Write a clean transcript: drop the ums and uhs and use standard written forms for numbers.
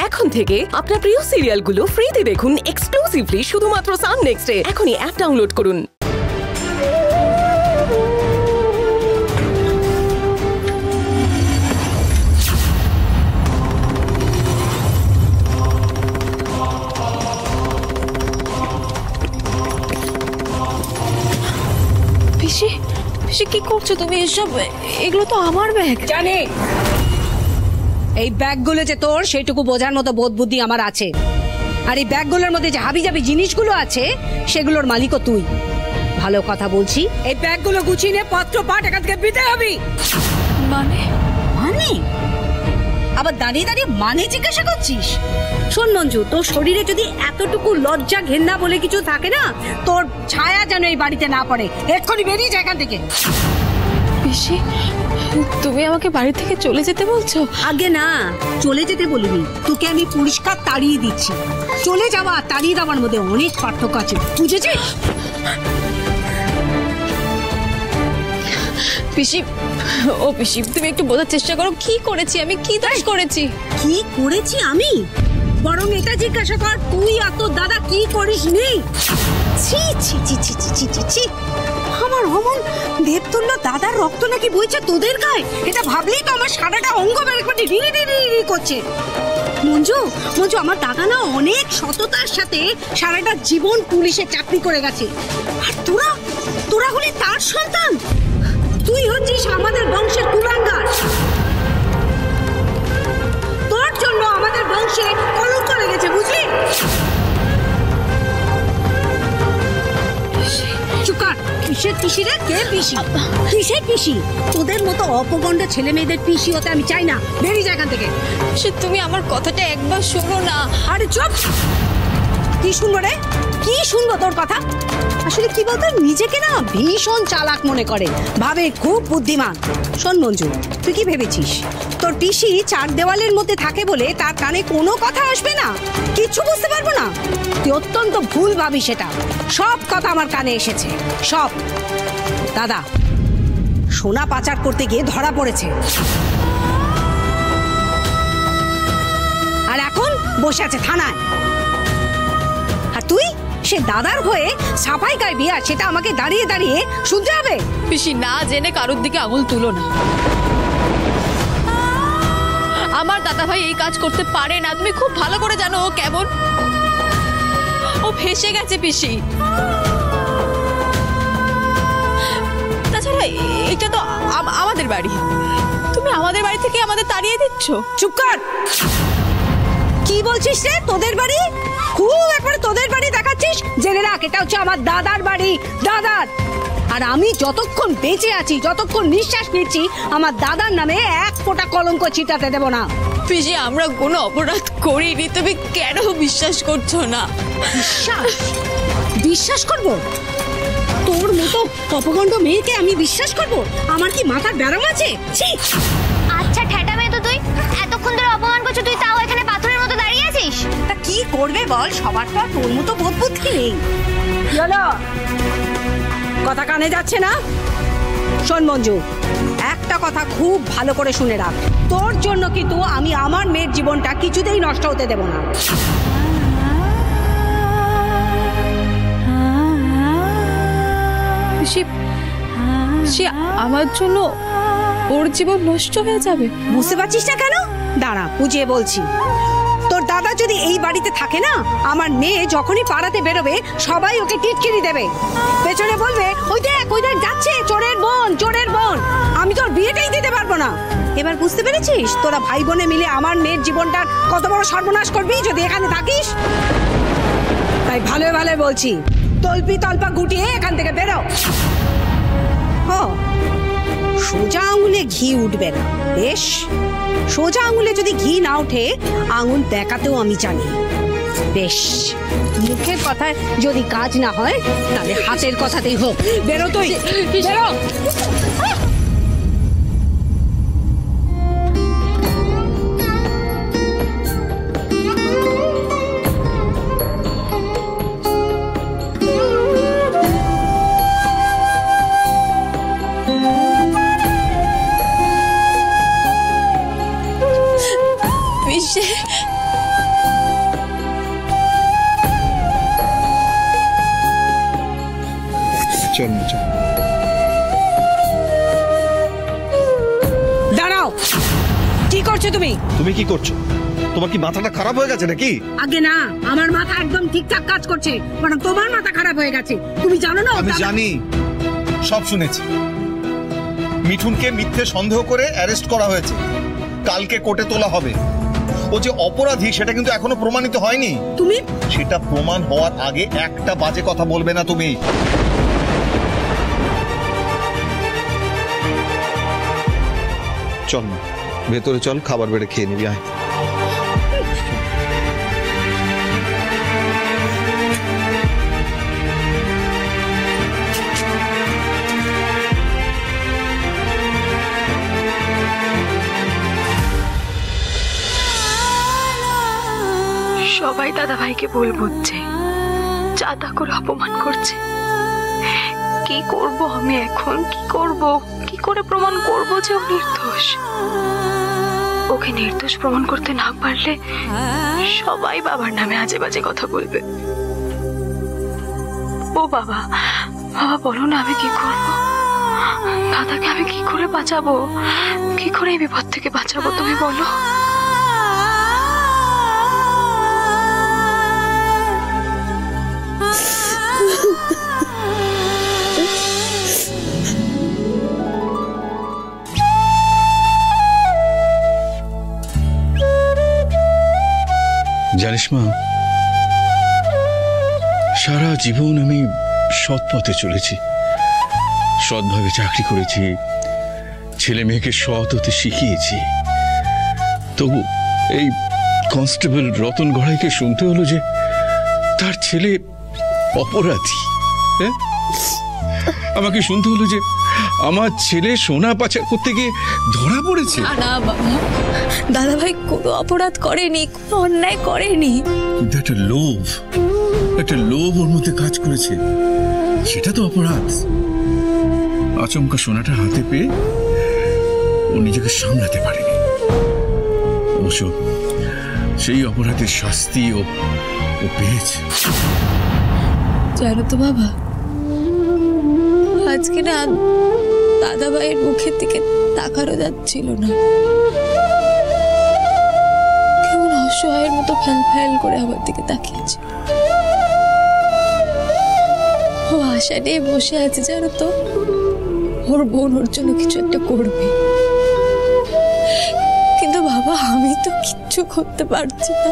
এখন থেকে আপনার প্রিয় সিরিয়ালগুলো ফ্রিতে দেখুন এক্সক্লুসিভলি শুধুমাত্র সান নেক্সটে। এখনই অ্যাপ ডাউনলোড করুন। পিসি, পিসি কি করছো তুমি? এসব, এগুলো তো আমার ব্যাগ। জানি এই ব্যাগগুলো যে তোর সেইটুকু বোঝার মতো বোধ বুদ্ধি আমার আছে। আর এই ব্যাগগুলোর মধ্যে যে হাবিজাবি জিনিসগুলো আছে সেগুলোর মালিকও তুই। ভালো কথা বলছি, এই ব্যাগগুলো গুছিয়ে নিয়ে পত্র পাঠ এখান থেকে বিতে হবি। মানে মানে আবার দাঁড়িয়ে দাঁড়িয়ে মানে জিজ্ঞাসা করছিস? শোন মঞ্জু, তোর শরীরে যদি এতটুকু লজ্জা ঘেন্না বলে কিছু থাকে না, তোর ছায়া যেন এই বাড়িতে না পড়ে। এক্ষুনি বেরিয়ে যা এখান থেকে। পিসি, তুমি আমাকে বাড়ি থেকে চলে যেতে বলছো? আগে না, চলে যেতে বলিনি, তোকে আমি পরিষ্কার তাড়িয়ে দিচ্ছি। চলে যাওয়া তাড়িয়ে দেওয়ার মধ্যে অনেক পার্থক্য আছে, বুঝেছিস? পিসি, ও পিসি, তুমি একটু বোঝার চেষ্টা করো, কি করেছি আমি, কি দোষ করেছি? কি করেছি আমি? বরং এটা জিজ্ঞাসা কর, তুই আর তোর দাদা কি করিস নি? ছি ছি ছি ছি ছি ছি ছি, আমার অমন দেবতুল্য দাদার রক্ত নাকি বইছে তোদের গায়ে? এটা ভাবলেই তো আমার সারাটা অঙ্গ বের করে রিরি রিরি রিরি করছে। মঞ্জু, মঞ্জু, আমার দাদা না অনেক সততার সাথে সারাটা জীবন পুলিশের চাকরি করে গেছে। আর তোরা, তোরা হলি তার সন্তান। তুই হচ্ছিস আমাদের বংশের কুলাঙ্গার। তোর জন্য আমাদের বংশে কলঙ্ক লেগেছে, বুঝলি? চুকার, কিসের পিসি রে? কে পিসি? কিসের পিসি? তোদের মতো অপগণ্ড ছেলে মেয়েদের পিসি হতে আমি চাই না। বেরিয়ে যা এখান থেকে। তুমি আমার কথাটা একবার শোনো না। আরে চুপ! কি শুনবো রে? কি শুনবো তোর কথা? আসলে কি বলতো, নিজেকে না ভীষণ চালাক মনে করে, ভাবে খুব বুদ্ধিমান। শোন মঞ্জু, তুই কি ভেবেছিস তোর পিসি চার দেওয়ালের মধ্যে থাকে বলে তার কানে কোনো কথা আসবে না, কিচ্ছু বুঝতে পারবো না? তুই অত্যন্ত ভুল ভাবি সেটা। সব কথা আমার কানে এসেছে, সব। দাদা সোনা পাচার করতে গিয়ে ধরা পড়েছে, আর এখন বসে আছে থানায়। আর তুই সে দাদার হয়ে সাফাই গাইবি, আর সেটা আমাকে দাঁড়িয়ে দাঁড়িয়ে শুনতে হবে? পিসি, না জেনে কারোর দিকে আঙুল তুলো না। আমার দাদা ভাই এই কাজ করতে পারে না, তুমি খুব ভালো করে জানো ও কেমন। ও ফেসে গেছে পিসি। তাছাড়া এটা তো আমাদের বাড়ি, তুমি আমাদের বাড়ি থেকে আমাদের তাড়িয়ে দিচ্ছ। চুপ কর! কি বলছিস রে? তোদের বাড়ি? খুব একবার তোদের বাড়ি দেখাচ্ছিস। জেনে রাখ, এটা হচ্ছে আমার দাদার বাড়ি, দাদার। আর আমি যতক্ষণ বেঁচে আছি, যতক্ষণ নিঃশ্বাস নিচ্ছি, আমার দাদার নামে এক ফোঁটা কলঙ্ক ছিটাতে দেব না। পিসি, আমরা কোনো অপরাধ করিনি, তুমি কেন বিশ্বাস করছো না? বিশ্বাস? বিশ্বাস করব? তোর মতো অপগণ্ড মেয়েকে আমি বিশ্বাস করব? আমার কি মাথার ব্যারাম আছে? আচ্ছা ঠেটা মেয়ে তো তুই, এতক্ষণ ধরে অপমান করছো, তুই তাও এখানে পাথরের মতো দাঁড়িয়ে আছিস। তা কি করবে বল, সবার তো তোর মতো বোধ বুদ্ধি নেই। চলো, কথা কানে যাচ্ছে না? শোন মঞ্জু, একটা কথা খুব ভালো করে শুনে রাখ, তোর জন্য কিন্তু আমি আমার মেয়ের জীবনটা কিছুতেই নষ্ট হতে দেব না। আমার জন্য ওর জীবন নষ্ট হয়ে যাবে? বুঝতে পারছিস না কেন? দাঁড়া, বুঝিয়ে বলছি। তোর দাদা যদি এই বাড়িতে থাকে না, আমার মেয়ে যখনই পাড়াতে বেরোবে সবাই ওকে টিটকিরি দেবে, পেছনে বলবে ওই দেখ যাচ্ছে চোরের বোন, চোরের বোন। আমি তোর বিয়েটাই দিতে পারবো না। এবার বুঝতে পেরেছিস তোরা ভাই বোনে মিলে আমার মেয়ের জীবনটা কত বড় সর্বনাশ করবি যদি এখানে থাকিস? তাই ভালো ভালো বলছি, তল্পি তল্পা গুটিয়ে এখান থেকে বেরো। সোজা আঙুলে ঘি উঠবে না। বেশ, সোজা আঙুলে যদি ঘি না ওঠে, আঙুল দেখাতেও আমি জানি। বেশ, মুখের কথায় যদি কাজ না হয় তাহলে হাতের কথাতেই হোক। বেরো তুই, বেরো। চল না, চল। দাঁড়াও, কি করছো তুমি? তুমি কি করছো? তোমার কি মাথাটা খারাপ হয়ে গেছে নাকি? আগে না, আমার মাথা একদম ঠিকঠাক কাজ করছে, বরং তোমার মাথা খারাপ হয়ে গেছে। তুমি জানো না? আমি জানি, সব শুনেছি। মিঠুনকে মিথ্যে সন্দেহ করে অ্যারেস্ট করা হয়েছে, কালকে কোর্টে তোলা হবে। ও যে অপরাধী সেটা কিন্তু এখনো প্রমাণিত হয়নি। তুমি সেটা প্রমাণ হওয়ার আগে একটা বাজে কথা বলবে না তুমি। চল না, ভেতরে চল, খাবার বেড়ে খেয়ে নিবি। আয়। সবাই দাদা ভাইকে ভুল বুঝছে, চাঁদা করে অপমান করছে। কি করব আমি এখন? কি করব? কি করে প্রমাণ করব যে ও নির্দোষ? ওকে নির্দোষ প্রমাণ করতে না পারলে সবাই বাবার নামে আজে বাজে কথা বলবে। ও বাবা, বাবা বলো না আমি কি করব? দাদাকে আমি কি করে বাঁচাবো? কি করে এই বিপদ থেকে বাঁচাবো তুমি বলো? জানিস মা, সারা জীবন আমি সৎ পথে চলেছি, সৎভাবে চাকরি করেছি, ছেলে মেয়েকে সৎ হতে শিখিয়েছি। তবু এই কনস্টেবল রতন গড়াইকে শুনতে হলো যে তার ছেলে অপরাধী। হ্যাঁ, আমাকে শুনতে হলো যে আমার ছেলে সোনা পাচার করতে গিয়ে ধরা পড়েছে। না বাবা, দাদা ভাই কোনো অপরাধ করেনি, কোনো অন্যায় করেনি। কিন্তু একটা লোভ ওর মধ্যে কাজ করেছে, সেটা তো অপরাধ। আচমকা সোনাটা হাতে পেয়ে ও নিজেকে সামলাতে পারেনি। অবশ্য সেই অপরাধের শাস্তি ও পেয়েছে। জানো তো বাবা, আজকে না দাদা ভাইয়ের মুখের দিকে তাকানো যাচ্ছিল না, কেমন অসহায়ের মতো ফ্যাল ফ্যাল করে আমার দিকে তাকিয়েছে। ও আশা নিয়ে বসে আছে, জানো তো, ওর বোন ওর জন্য কিছু একটা করবে। কিন্তু বাবা, আমি তো কিচ্ছু করতে পারছি না।